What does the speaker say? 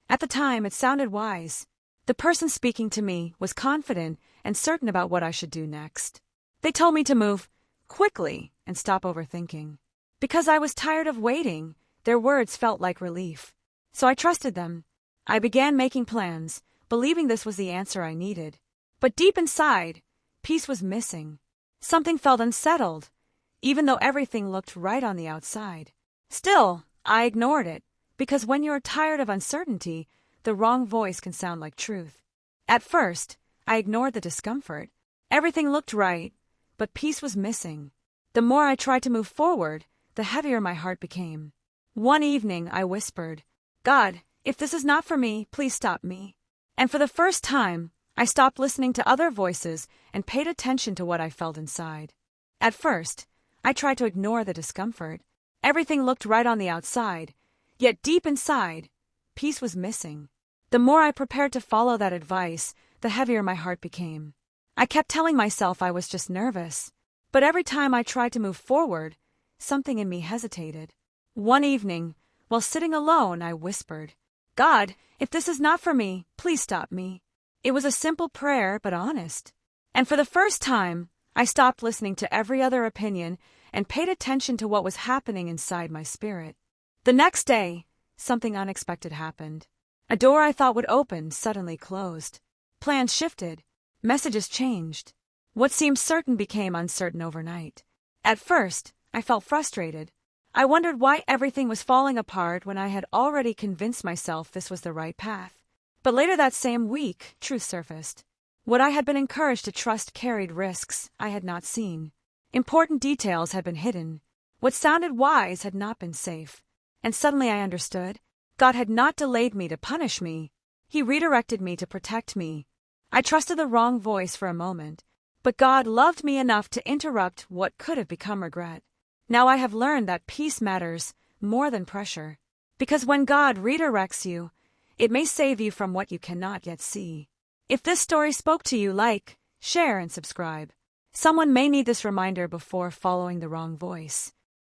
At the time, it sounded wise. The person speaking to me was confident and certain about what I should do next. They told me to move quickly and stop overthinking. Because I was tired of waiting, their words felt like relief. So I trusted them. I began making plans, believing this was the answer I needed. But deep inside, peace was missing. Something felt unsettled, even though everything looked right on the outside. Still, I ignored it, because when you're tired of uncertainty, the wrong voice can sound like truth. At first, I ignored the discomfort. Everything looked right, but peace was missing. The more I tried to move forward, the heavier my heart became. One evening, I whispered, "God, if this is not for me, please stop me." And for the first time, I stopped listening to other voices and paid attention to what I felt inside. At first, I tried to ignore the discomfort. Everything looked right on the outside, yet deep inside, peace was missing. The more I prepared to follow that advice, the heavier my heart became. I kept telling myself I was just nervous, but every time I tried to move forward, something in me hesitated. One evening, while sitting alone, I whispered, "God, if this is not for me, please stop me." It was a simple prayer, but honest. And for the first time, I stopped listening to every other opinion and paid attention to what was happening inside my spirit. The next day, something unexpected happened. A door I thought would open suddenly closed. Plans shifted. Messages changed. What seemed certain became uncertain overnight. At first, I felt frustrated. I wondered why everything was falling apart when I had already convinced myself this was the right path. But later that same week, truth surfaced. What I had been encouraged to trust carried risks I had not seen. Important details had been hidden. What sounded wise had not been safe. And suddenly I understood. God had not delayed me to punish me. He redirected me to protect me. I trusted the wrong voice for a moment, but God loved me enough to interrupt what could have become regret. Now I have learned that peace matters more than pressure. Because when God redirects you, it may save you from what you cannot yet see. If this story spoke to you, like, share, and subscribe. Someone may need this reminder before following the wrong voice.